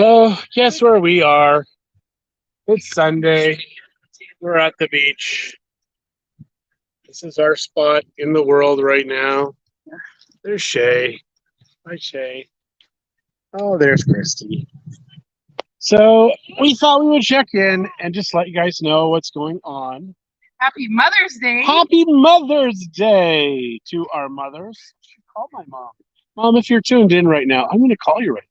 So, guess where we are? It's Sunday. We're at the beach. This is our spot in the world right now. There's Shay. Hi, Shay. Oh, there's Christie. So, we thought we would check in and just let you guys know what's going on. Happy Mother's Day. Happy Mother's Day to our mothers. I should call my mom. Mom, if you're tuned in right now, I'm going to call you right now.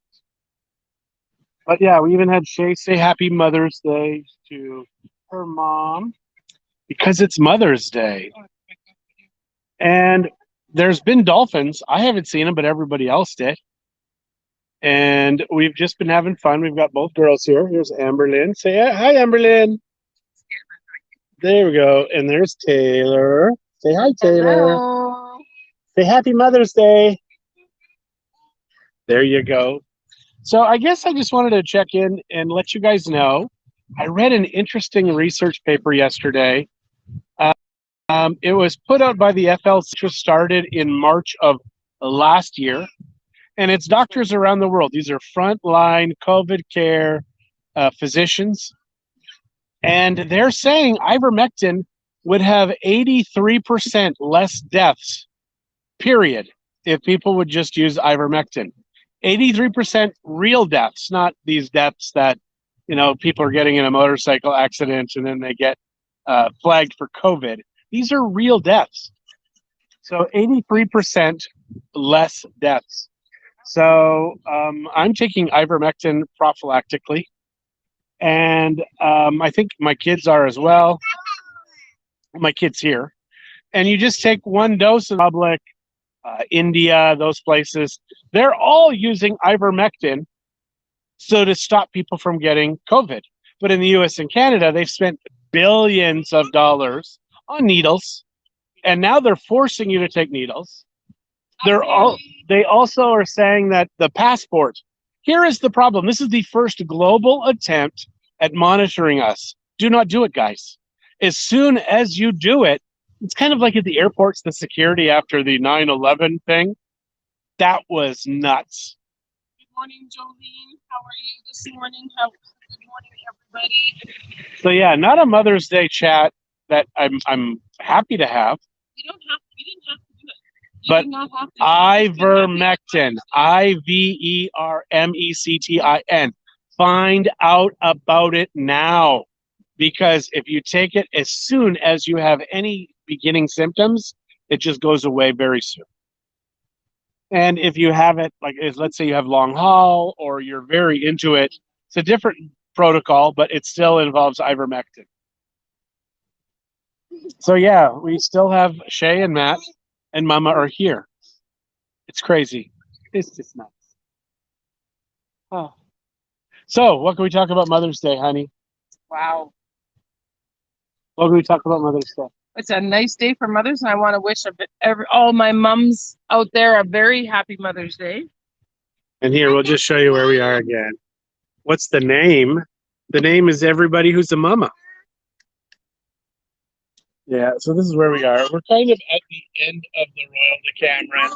But yeah, we even had Shay say Happy Mother's Day to her mom because it's Mother's Day. And there's been dolphins. I haven't seen them, but everybody else did. And we've just been having fun. We've got both girls here. Here's Amberlyn. Say hi, Amberlyn. There we go. And there's Taylor. Say hi, Taylor. Hello. Say Happy Mother's Day. There you go. So I guess I just wanted to check in and let you guys know. I read an interesting research paper yesterday. It was put out by the FLC, started in March of last year. And it's doctors around the world. These are frontline COVID care physicians. And they're saying ivermectin would have 83% less deaths, period, if people would just use ivermectin. 83% real deaths, not these deaths that, people are getting in a motorcycle accident and then they get flagged for COVID. These are real deaths. So 83% less deaths. So I'm taking ivermectin prophylactically. And I think my kids are as well. My kids here. And you just take one dose in public, India, those places. They're all using ivermectin so to stop people from getting COVID. But in the US and Canada, they've spent billions of dollars on needles. And now they're forcing you to take needles. They also are saying that the passport, here is the problem. This is the first global attempt at monitoring us. Do not do it, guys. As soon as you do it, it's kind of like at the airports, the security after the 9/11 thing. That was nuts. Good morning, Jolene. How are you this morning? Good morning, everybody. So yeah, not a Mother's Day chat that I'm happy to have. You didn't have to do it. But ivermectin, ivermectin. Find out about it now, because if you take it as soon as you have any beginning symptoms, it just goes away very soon. And if you have it, let's say you have long haul or you're very into it, it's a different protocol, but it still involves ivermectin. So yeah, we still have Shay and Matt and Mama are here. It's crazy. It's just nuts. Oh. So, what can we talk about Mother's Day, honey? Wow. What can we talk about Mother's Day? It's a nice day for mothers, and I want to wish all my mums out there a very happy Mother's Day. And here, we'll just show you where we are again. What's the name? The name is everybody who's a mama. Yeah, so this is where we are. We're kind of at the end of the Royal Decameron.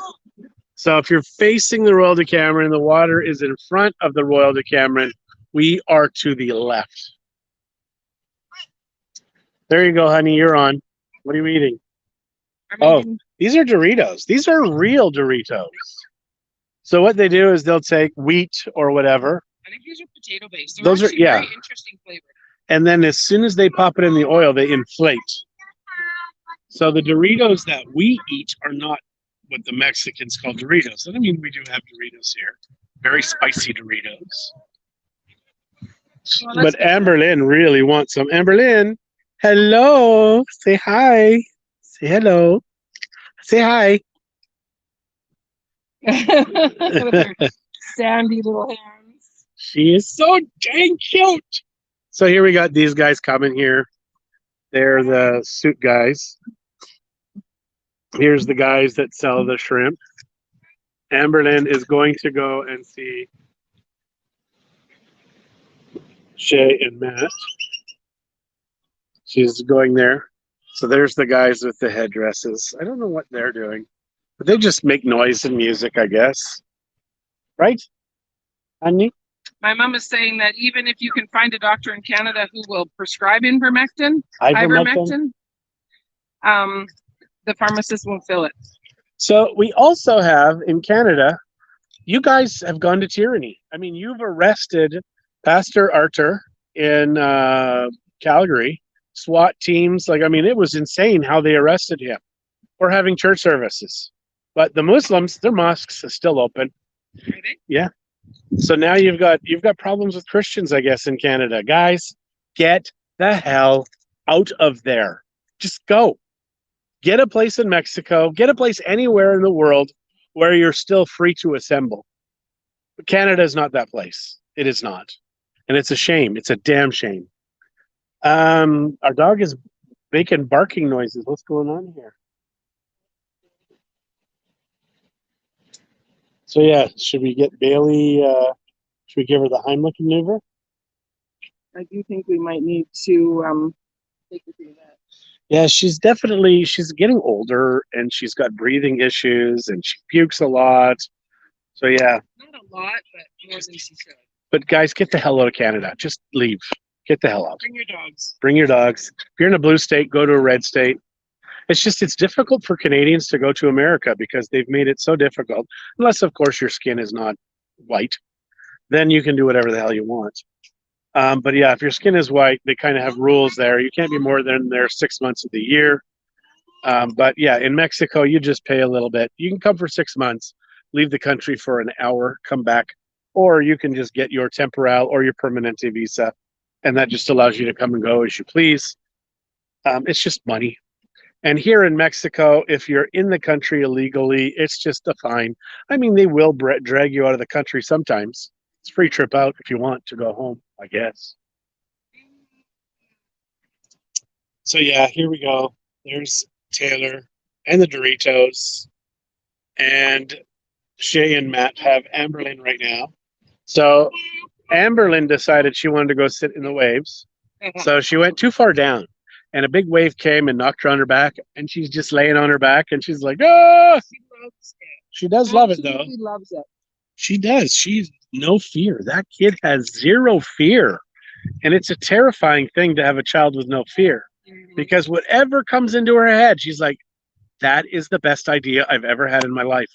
So if you're facing the Royal Decameron, the water is in front of the Royal Decameron. We are to the left. There you go, honey. You're on. What are you eating? These are Doritos. These are real Doritos. So what they do is they'll take wheat or whatever. I think these are potato based. Those are very interesting flavor. And then as soon as they pop it in the oil, they inflate. So the Doritos that we eat are not what the Mexicans call Doritos. I mean, we do have Doritos here. Very spicy Doritos. Well, but Amberlyn really wants some. Amberlyn, hello. Say hi. Say hello. Say hi. With her sandy little hands. She is so dang cute. So here we got these guys coming here. They're the suit guys. Here's the guys that sell the shrimp. Amberlyn is going to go and see Shay and Matt. She's going there. So there's the guys with the headdresses. I don't know what they're doing, but they just make noise and music, I guess. Right, honey? My mom is saying that even if you can find a doctor in Canada who will prescribe ivermectin, Ivermectin. the pharmacist won't fill it. So we also have in Canada, you guys have gone to tyranny. I mean, you've arrested Pastor Arthur in Calgary, SWAT teams. Like, I mean, it was insane how they arrested him for having church services. But the Muslims, their mosques are still open. Are they? Yeah. So now you've got problems with Christians, I guess, in Canada. Guys, get the hell out of there. Just go. Get a place in Mexico. Get a place anywhere in the world where you're still free to assemble. But Canada is not that place. It is not. And it's a shame. It's a damn shame. Our dog is making barking noises. What's going on here? So yeah, should we get Bailey? Should we give her the Heimlich maneuver? I do think we might need to take her through that. Yeah, she's getting older and she's got breathing issues and she pukes a lot. So yeah. Not a lot, but more than she should. But guys, get the hell out of Canada. Just leave. Get the hell out. Bring your dogs. Bring your dogs. If you're in a blue state, go to a red state. It's difficult for Canadians to go to America because they've made it so difficult. Unless, of course, your skin is not white. Then you can do whatever the hell you want. But yeah, if your skin is white, they kind of have rules there. You can't be more than there 6 months of the year. But yeah, in Mexico, you just pay a little bit. You can come for 6 months, leave the country for an hour, come back, or you can just get your temporal or your permanente visa, and that just allows you to come and go as you please. It's just money. And here in Mexico, if you're in the country illegally, it's just a fine. I mean, they will drag you out of the country sometimes. It's a free trip out if you want to go home, I guess. So yeah, here we go. There's Taylor and the Doritos. And Shay and Matt have Amberlyn right now. So Amberlyn decided she wanted to go sit in the waves. So she went too far down. And a big wave came and knocked her on her back. And she's just laying on her back. And she's like, ah! She loves it. She does love it, though. She loves it. She does. She's no fear. That kid has zero fear. And it's a terrifying thing to have a child with no fear. Because whatever comes into her head, she's like, that is the best idea I've ever had in my life.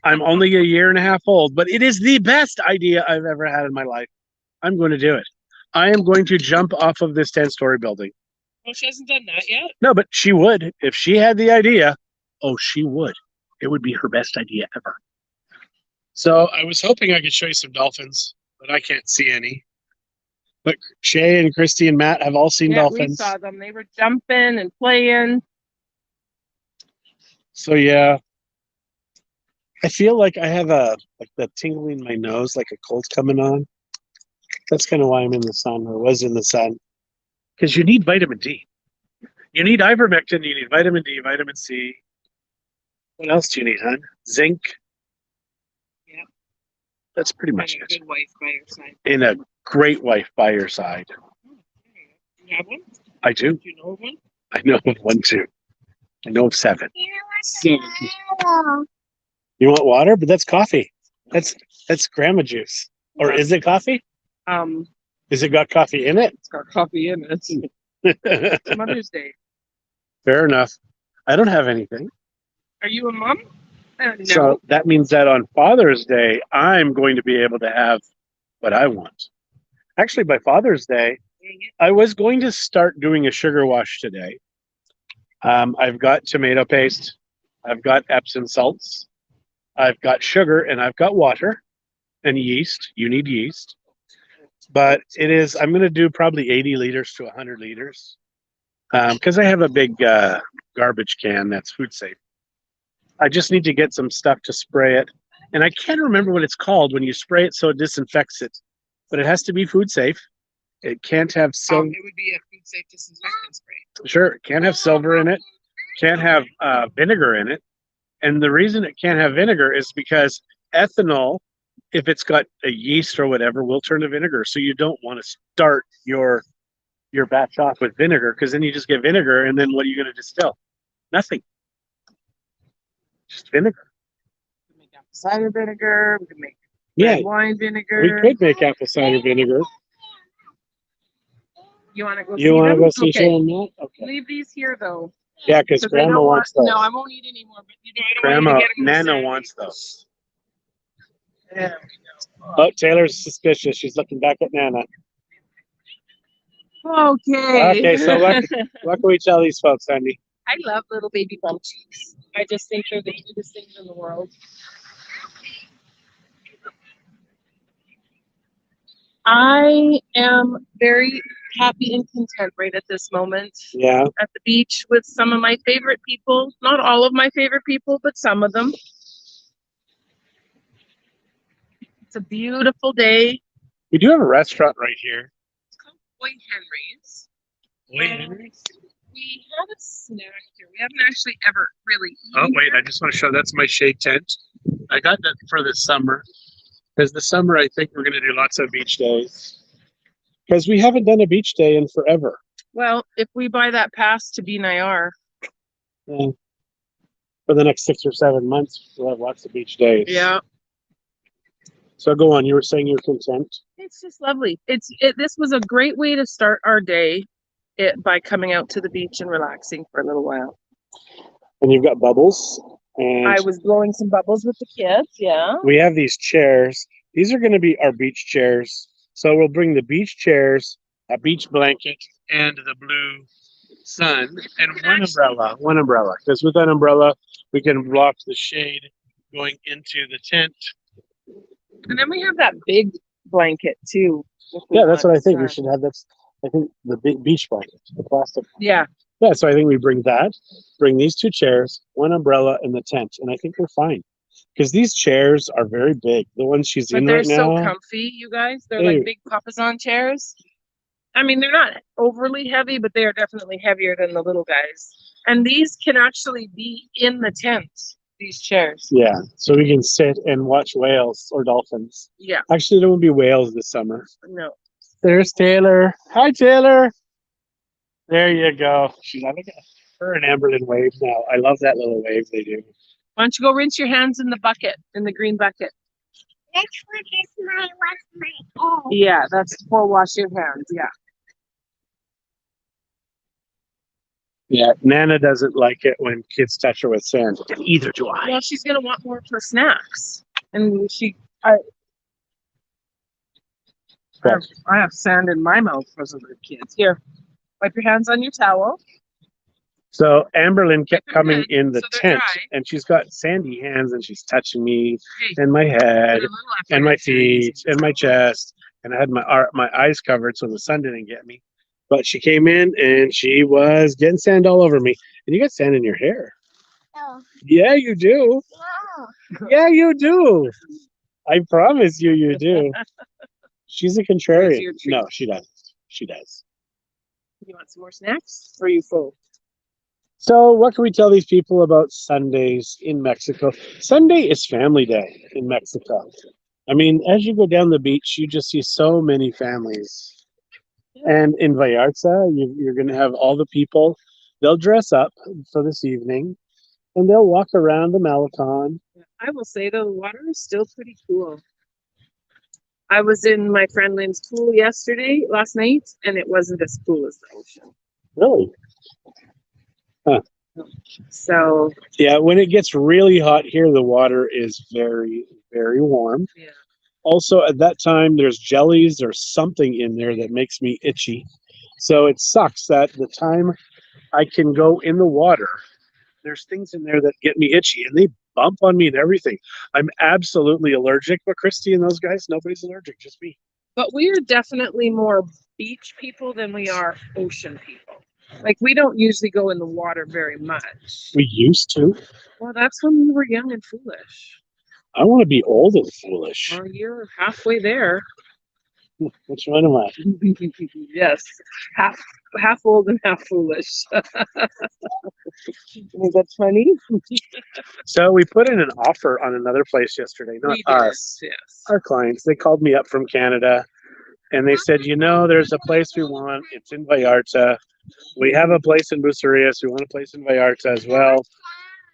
I'm only a year and a half old, but it is the best idea I've ever had in my life. I'm going to do it. I am going to jump off of this 10-story building. Well, she hasn't done that yet. No, but she would. If she had the idea, oh, she would. It would be her best idea ever. So I was hoping I could show you some dolphins, but I can't see any. But Shay and Christie and Matt have all seen dolphins. We saw them. They were jumping and playing. So yeah, I feel like I have the tingle in my nose, like a cold's coming on. That's kind of why I'm in the sun, or was in the sun. Because you need vitamin D. You need ivermectin, you need vitamin D, vitamin C. What else do you need, hon? Zinc. Yeah. That's pretty much it. A good wife by your side. And a great wife by your side. You have one? I do. Do you know of one? I know of one too. I know of 7. 7. You want water? But that's coffee. That's grandma juice. Or is it coffee? Is it got coffee in it? It's got coffee in it. It's Mother's Day. Fair enough. I don't have anything. Are you a mom? No. So that means that on Father's Day, I'm going to be able to have what I want. Actually, by Father's Day, I was going to start doing a sugar wash today. I've got tomato paste. I've got Epsom salts. I've got sugar, and I've got water and yeast. You need yeast. But I'm going to do probably 80 liters to 100 liters because I have a big garbage can that's food safe. I just need to get some stuff to spray it. And I can't remember what it's called when you spray it so it disinfects it. But it has to be food safe. It can't have silver. It would be a food safe disinfectant spray. Sure. It can't have silver in it. Can't have vinegar in it. And the reason it can't have vinegar is because ethanol, if it's got a yeast or whatever, will turn to vinegar. So you don't want to start your batch off with vinegar because then you just get vinegar and then what are you going to distill? Nothing. Just vinegar. We can make apple cider vinegar. We can make Yeah, red wine we vinegar. could make apple cider vinegar. You want to go You see want to them? go see Okay. some of that? Okay. Leave these here though. Yeah, because Because I Grandma don't want. wants those. No, I won't eat anymore. But you know, I don't Grandma, want you to get them. Nana wants those. There we Oh, Taylor's suspicious. She's looking back at Nana. go. Okay. Okay, so what can we tell these folks, Andy? I love little baby bum cheeks. I just think they're the cutest things in the world. I am very happy and content right at this moment Yeah. at the beach with some of my favorite people. Not all of my favorite people, but some of them. It's a beautiful day. We do have a restaurant right here. It's called Boy Henry's. Wait, Henry's? We had a snack here. We haven't actually ever really Oh, eaten wait, here. I just want to show that's my shade tent. I got that for this summer. Because this summer, I think we're going to do lots of beach days. Because we haven't done a beach day in forever. Well, if we buy that pass to BNIR, Yeah. For the next 6 or 7 months, we'll have lots of beach days. yeah, So go on. You were saying you're content. it's just lovely. This was a great way to start our day by coming out to the beach and relaxing for a little while. And you've got bubbles. And I was blowing some bubbles with the kids, yeah. we have these chairs. These are going to be our beach chairs. So we'll bring the beach chairs, a beach blanket, and the blue sun, and one umbrella. One umbrella. Because with that umbrella, we can block the shade going into the tent. And then we have that big blanket too. Yeah, that's what I think we should have. That's, I think, the big beach blanket, the plastic. Yeah. Yeah, so I think we bring that, bring these two chairs, one umbrella, and the tent, and I think we're fine. Because these chairs are very big. The ones she's But in they're right so now. comfy, you guys. They're Hey. like big papasan chairs. I mean, they're not overly heavy, but they are definitely heavier than the little guys. And these can actually be in the tent, these chairs. Yeah, so we can sit and watch whales or dolphins. Yeah. Actually, there won't be whales this summer. No. There's Taylor. Hi, Taylor. There you go. She's having her and Amberlyn wave now. I love that little wave they do. Why don't you go rinse your hands in the bucket, in the green bucket? Next one is wash my own. Yeah, that's for wash your hands. Yeah. Yeah, Nana doesn't like it when kids touch her with sand. And either do I. Well, she's gonna want more for snacks, and I have sand in my mouth because of the kids. Here, wipe your hands on your towel. So Amberlyn kept coming in the So they're tent, dry. and she's got sandy hands, and she's touching me Hey, and my head put a little effort and my into using feet the and my towel. chest, and I had my eyes covered so the sun didn't get me. But she came in and she was getting sand all over me. And you got sand in your hair. No. Yeah, you do. No. Yeah, you do. I promise you, you do. She's a contrarian. your treat? No, she doesn't. She does. You want some more snacks? Or are you full? So, what can we tell these people about Sundays in Mexico? Sunday is family day in Mexico. I mean, as you go down the beach, you just see so many families. And in Vallarta, you're going to have all the people. They'll dress up for this evening, and they'll walk around the Malecon. I will say though, the water is still pretty cool. I was in my friend Lynn's pool last night, and it wasn't as cool as the ocean. Really? So Yeah, when it gets really hot here, the water is very, very warm. yeah. Also, at that time, there's jellies or something in there that makes me itchy. So it sucks that the time I can go in the water, there's things in there that get me itchy, and they bump on me and everything. I'm absolutely allergic, but Christie and those guys, nobody's allergic, just me. But we are definitely more beach people than we are ocean people. Like, we don't usually go in the water very much. We used to. Well, that's when we were young and foolish. I want to be old and foolish. Well, you're halfway there. Which one am I? Yes, half old and half foolish. Is that funny? So we put in an offer on another place yesterday, not We did, us. yes. Our clients, they called me up from Canada and they said, you know, there's a place we want. It's in Vallarta. We have a place in Bucerias. We want a place in Vallarta as well.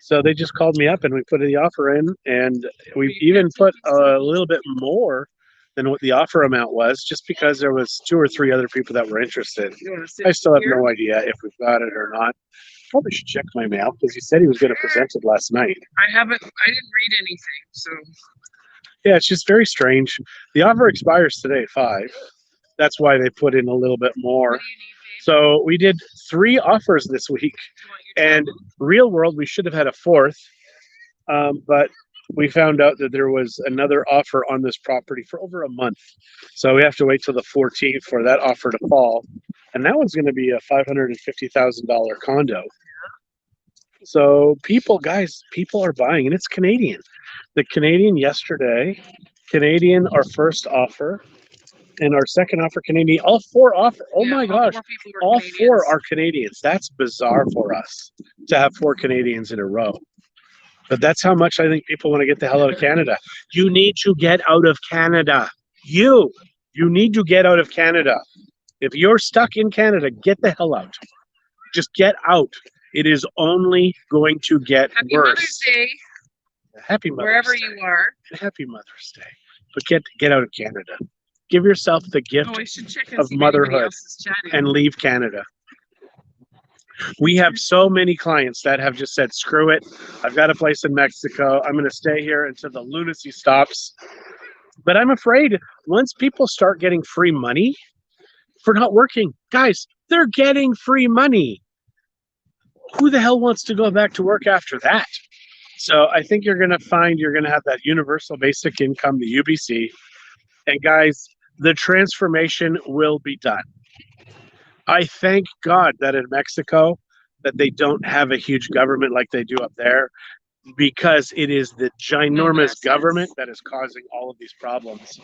So they just called me up and we put the offer in, and we even put a little bit more than what the offer amount was, just because there was 2 or 3 other people that were interested. You want to sit I still have here? no idea if we've got it or not. Probably should check my mail because he said he was going to present it last night. I didn't read anything, so. Yeah, it's just very strange. The offer expires today at 5. That's why they put in a little bit more. What do you need, babe? So we did 3 offers this week, Do you want your and towel? real world, we should have had a 4th. But we found out that there was another offer on this property for over a month. So we have to wait till the 14th for that offer to fall. And that one's going to be a $550,000 condo. So guys, people are buying, and it's Canadian. The Canadian yesterday, Canadian, our first offer, and our second offer, Canadian. All 4 offer. Oh Yeah, my all gosh. 4 people were All 4 Canadians. are Canadians. That's bizarre for us to have 4 Canadians in a row. But that's how much I think people want to get the hell out of Canada. You need to get out of Canada. You need to get out of Canada. If you're stuck in Canada, get the hell out. Just get out. It is only going to get Happy worse. Mother's Day, Happy Mother's wherever Day. you are. Happy Mother's Day. But get out of Canada. Give yourself the gift Oh, I should check and of see if anybody motherhood else is chatting. and leave Canada. We have so many clients that have just said, screw it. I've got a place in Mexico. I'm going to stay here until the lunacy stops. But I'm afraid once people start getting free money for not working, guys, they're getting free money. Who the hell wants to go back to work after that? So I think you're going to find you're going to have that universal basic income, the UBC. And guys, the transformation will be done. I thank God that in Mexico that they don't have a huge government like they do up there, because it is the ginormous government that is causing all of these problems.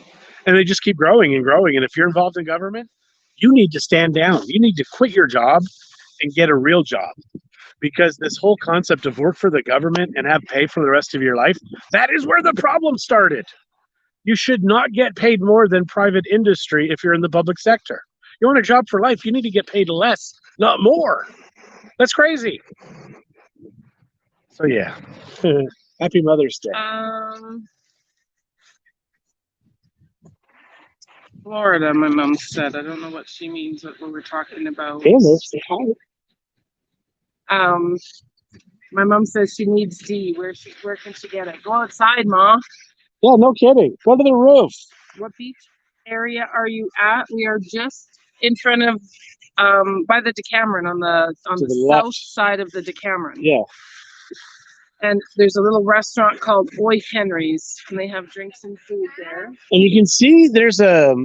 And they just keep growing and growing. And if you're involved in government, you need to stand down. You need to quit your job and get a real job. Because this whole concept of work for the government and have pay for the rest of your life, that is where the problem started. You should not get paid more than private industry if you're in the public sector. You want a job for life, you need to get paid less, not more. That's crazy. So yeah, happy Mother's Day. Florida, my mom said. I don't know what she means, what we were talking about. Hey, Liz, say hi. My mom says she needs D. Where can she get it? Go outside, Ma. Yeah, no kidding. Go to the roof. What beach area are you at? We are just in front of by the Decameron on the the south left. side of the Decameron. Yeah. And there's a little restaurant called Oy Henry's, and they have drinks and food there. And you can see there's a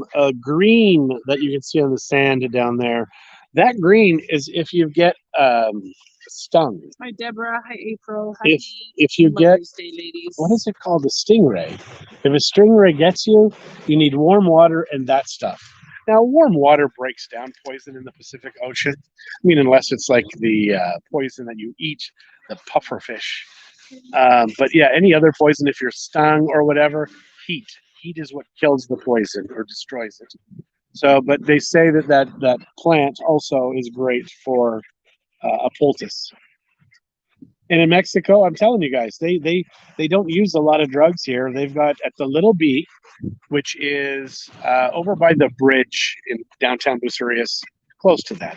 green that you can see on the sand down there. That green is if you get stung. Hi, Deborah. Hi, April. Hi, If you get, Mother's Day, ladies. what is it called? A stingray. If a stingray gets you, you need warm water and that stuff. Now, warm water breaks down poison in the Pacific Ocean. I mean, unless it's like the poison that you eat, the puffer fish. But yeah, any other poison, if you're stung or whatever, heat. Heat is what kills the poison or destroys it. So, but they say that plant also is great for a poultice. And in Mexico, I'm telling you guys, they don't use a lot of drugs here. They've got at the Little B, which is over by the bridge in downtown Bucerias, close to that.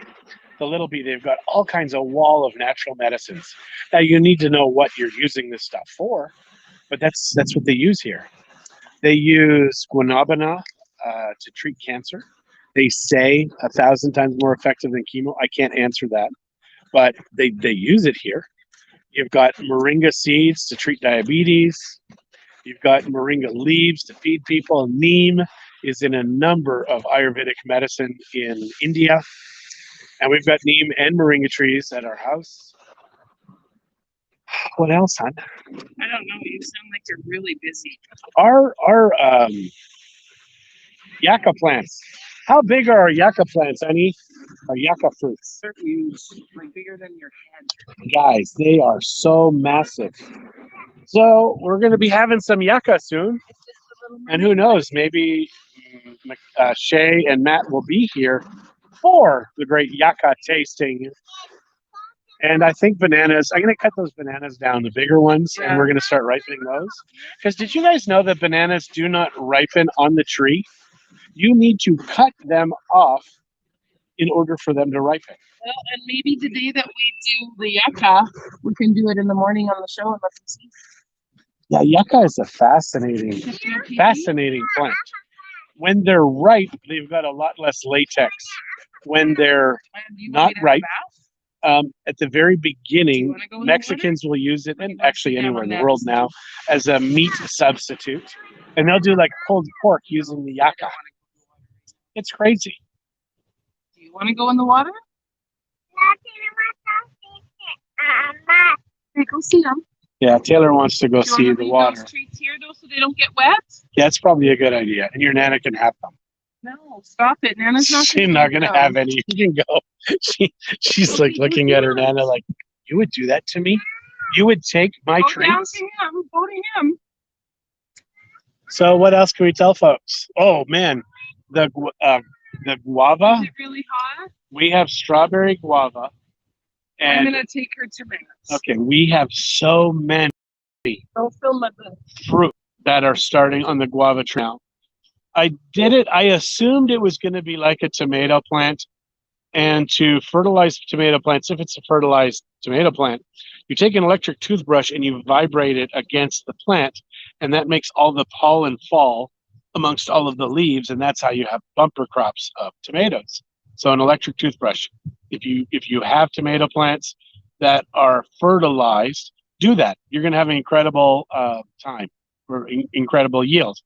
The Little B, they've got all kinds of wall of natural medicines. Now you need to know what you're using this stuff for, but that's what they use here. They use guanabana to treat cancer. They say 1,000 times more effective than chemo. I can't answer that, but they use it here. You've got moringa seeds to treat diabetes. You've got moringa leaves to feed people. Neem is in a number of Ayurvedic medicine in India. And we've got neem and moringa trees at our house. What else, hon? I don't know. You sound like you're really busy. Our yucca plants. How big are our yucca plants, honey? Our yucca fruits. They're huge, like bigger than your head. Guys, they are so massive. So we're going to be having some yucca soon. And who knows, maybe Shay and Matt will be here for the great yucca tasting. And I think bananas, I'm going to cut those bananas down, the bigger ones, and Yeah. we're going to start ripening those. Because did you guys know that bananas do not ripen on the tree? You need to cut them off in order for them to ripen. Well, and maybe the day that we do the yucca, we can do it in the morning on the show and let them see. Yeah, yucca is a fascinating plant. When they're ripe, they've got a lot less latex. When they're And do you not want me to have a ripe, bath? at the very Do beginning, you wanna go in the Mexicans will use it, Okay, and well, actually sit down anywhere in on the world that. now, as a meat substitute. And they'll do like pulled pork using the yucca. It's crazy. Do you want to go in the water? Okay, go see them. Yeah, Taylor wants to go Do you see want to the leave water. those treats here though, so they don't get wet? Yeah, it's probably a good idea. And your Nana can have them. No, stop it. Nana's not. She's not going to have any. You can go. She's like looking at her Nana like, you would do that to me? You would take my Go down treats? to him. Go to him. So what else can we tell folks? Oh, man. The guava. Is it really hot? We have strawberry guava. I'm And gonna take her to Matt's. okay, we have so many Don't film my booth. fruit that are starting on the guava tree now. I did it. I assumed it was going to be like a tomato plant. And to fertilize tomato plants, if it's a fertilized tomato plant, you take an electric toothbrush and you vibrate it against the plant, and that makes all the pollen fall amongst all of the leaves, and that's how you have bumper crops of tomatoes. So an electric toothbrush. If you have tomato plants that are fertilized, do that. You're going to have an incredible time or incredible yield.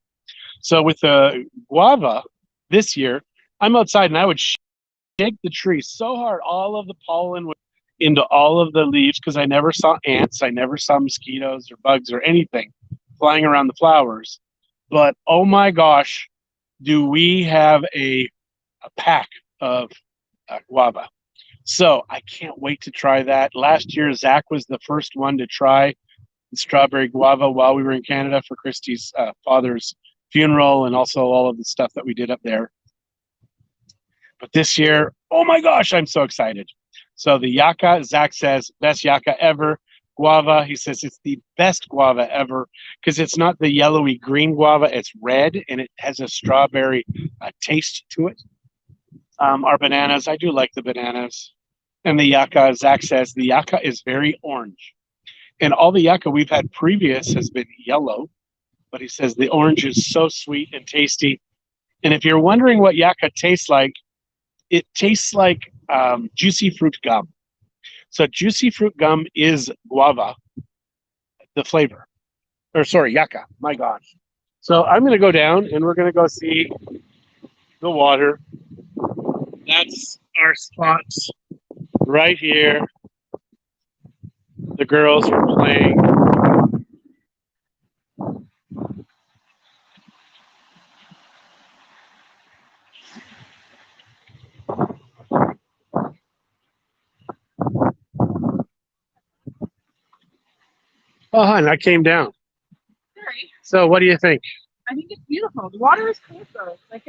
So with the guava this year, I'm outside and I would shake the tree so hard, all of the pollen went into all of the leaves because I never saw ants, I never saw mosquitoes or bugs or anything flying around the flowers. But oh my gosh, do we have a pack of guava. So I can't wait to try that. Last year, Zach was the first one to try the strawberry guava while we were in Canada for Christie's father's funeral and also all of the stuff that we did up there. But this year, oh my gosh, I'm so excited. So the yucca, Zach says, best yucca ever. Guava, he says it's the best guava ever because it's not the yellowy green guava, it's red and it has a strawberry taste to it. Our bananas, I do like the bananas. And the yucca, Zach says, the yucca is very orange. And all the yucca we've had previous has been yellow, but he says the orange is so sweet and tasty. And if you're wondering what yucca tastes like, it tastes like juicy fruit gum. So juicy fruit gum is guava, the flavor. Or sorry, yucca, my gosh. So I'm going to go down and we're going to go see the water. That's our spots right here. The girls are playing. Oh, hon, I came down. Sorry. So what do you think? I think it's beautiful. The water is cool though. Like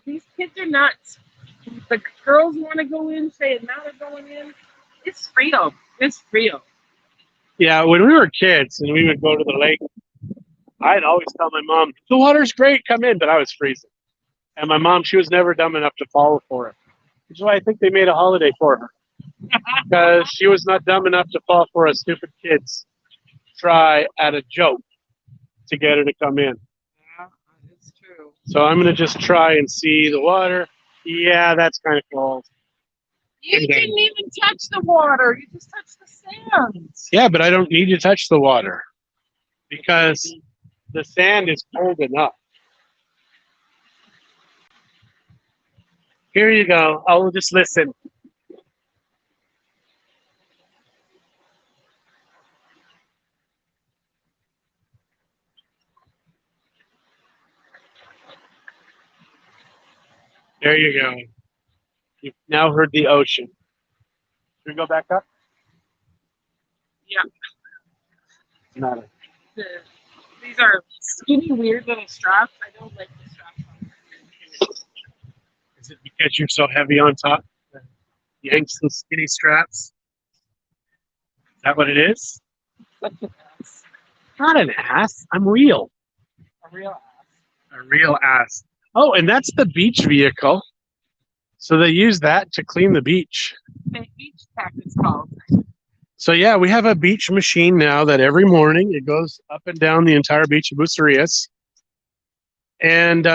these kids are nuts. The girls want to go in, saying now they're going in. It's freedom. It's freedom. Yeah, when we were kids and we would go to the lake, I'd always tell my mom, the water's great, come in, but I was freezing. And my mom, she was never dumb enough to fall for it. Which is why I think they made a holiday for her. Because she was not dumb enough to fall for a stupid kid's try at a joke to get her to come in. Yeah, it's true. So I'm going to just try and see the water. Yeah, that's kind of cold. You didn't even touch the water. You just touched the sand. Yeah, but I don't need to touch the water because the sand is cold enough. Here you go. I'll just listen. There you go. You've now heard the ocean. Should we go back up? Yeah. Not These are skinny, weird little straps. I don't like the straps on them. Is it because you're so heavy on top? Yanks the skinny straps. that what it is? Such an ass. Not an ass. I'm real. A real ass. A real ass. Oh, and that's the beach vehicle. So they use that to clean the beach. Beach tack it's called. So yeah, we have a beach machine now that every morning it goes up and down the entire beach of Bucerias, and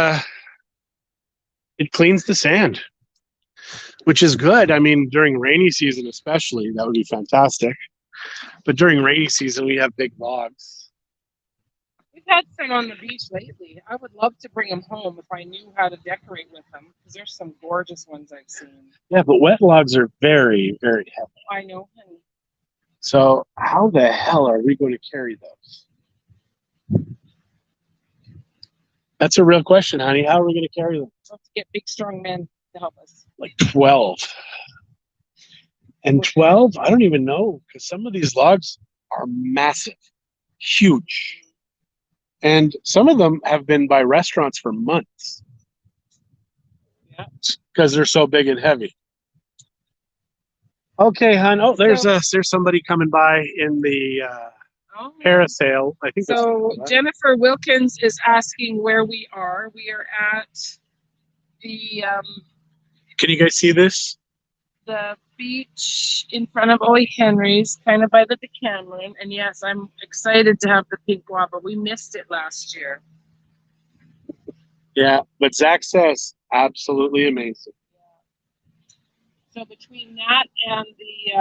it cleans the sand, which is good. I mean, during rainy season especially, that would be fantastic. But during rainy season, we have big logs. We've had some on the beach lately. I would love to bring them home if I knew how to decorate with them, because there's some gorgeous ones I've seen. Yeah, but wet logs are very, very heavy. I know, honey. So how the hell are we going to carry those? That's a real question, honey. How are we going to carry them? Let's get big, strong men to help us. Like 12. And 12, I don't even know, because some of these logs are massive, huge. And some of them have been by restaurants for months. Yeah. Because they're so big and heavy. Okay, hon. Oh, there's somebody coming by in the parasail. I think so. That's Jennifer Wilkins is asking where we are. We are at the Can you guys see this? beach in front of Ole Henry's, kind of by the Decameron. And yes, I'm excited to have the pink guava. We missed it last year. Yeah, but Zach says absolutely amazing. So between that and the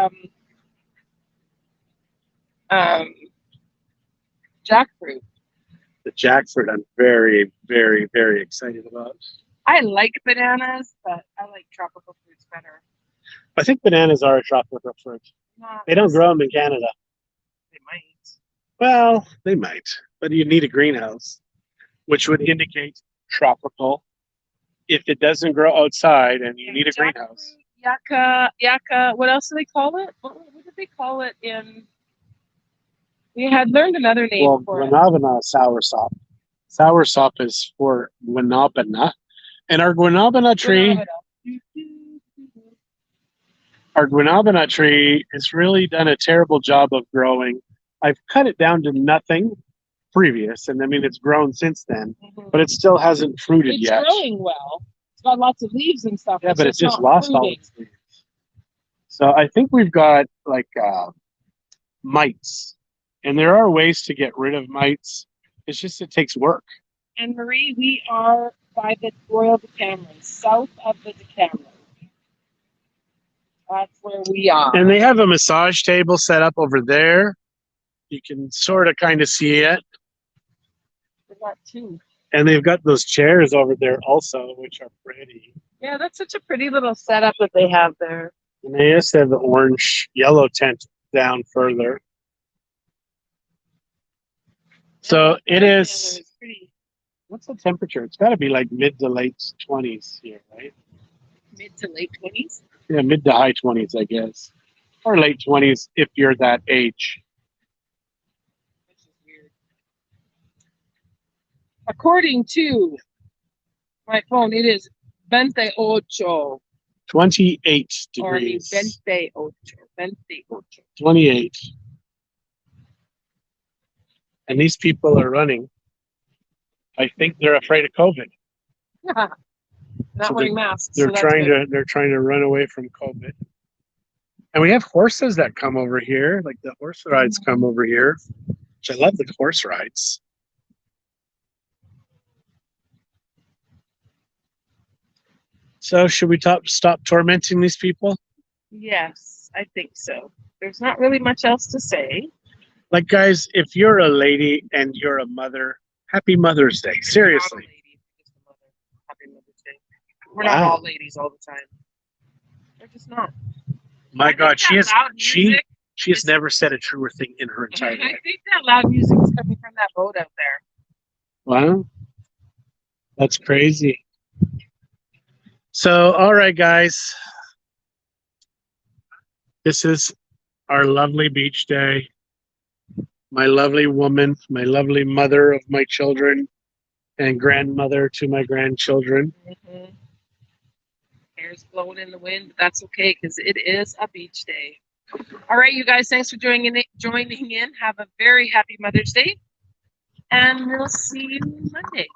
jackfruit, The jackfruit, I'm very, very, very excited about. I like bananas, but I like tropical fruits better. I think bananas are a tropical fruit. They don't grow them in Canada. They might. Well, they might, but you need a greenhouse, which would indicate tropical. If it doesn't grow outside and you need a greenhouse. Yucca. What else do they call it? What did they call it in? We had learned another name for it. Guanabana soursop. Soursop is for guanabana. And our guanabana tree, has really done a terrible job of growing. I've cut it down to nothing previous, and I mean it's grown since then, but it still hasn't fruited yet. It's growing well. It's got lots of leaves and stuff. Yeah, but it just lost all its leaves. So I think we've got like mites, and there are ways to get rid of mites. It's just it takes work. And Marie, we are by the Royal Decameron, south of the Decameron. That's where we are. And they have a massage table set up over there. You can sort of kind of see it. They got two. And they've got those chairs over there also, which are pretty. Yeah, that's such a pretty little setup that they have there. And they just have the orange, yellow tent down further. So it is. What's the temperature? It's got to be like mid to late 20s here, right? Mid to late 20s? Yeah, mid to high 20s, I guess. Or late 20s if you're that age. Which is weird. According to my phone, it is 28. 28 degrees. 28. 28. And these people are running. I think they're afraid of COVID. Not wearing masks. They're trying to run away from COVID. And we have horses that come over here, like the horse rides come over here, which I love the horse rides. So should we stop tormenting these people? Yes, I think so. There's not really much else to say. Like, guys, if you're a lady and you're a mother, happy Mother's Day. Seriously. Happy Mother's Day. We're not all ladies all the time. They're just not. My God, she has never said a truer thing in her entire life. I think that loud music is coming from that boat out there. Wow. That's crazy. So, all right, guys. This is our lovely beach day. My lovely woman, my lovely mother of my children, and grandmother to my grandchildren. Hair's blowing in the wind, but that's okay because it is a beach day. All right, you guys, thanks for joining in. Have a very happy Mother's Day, and we'll see you Monday.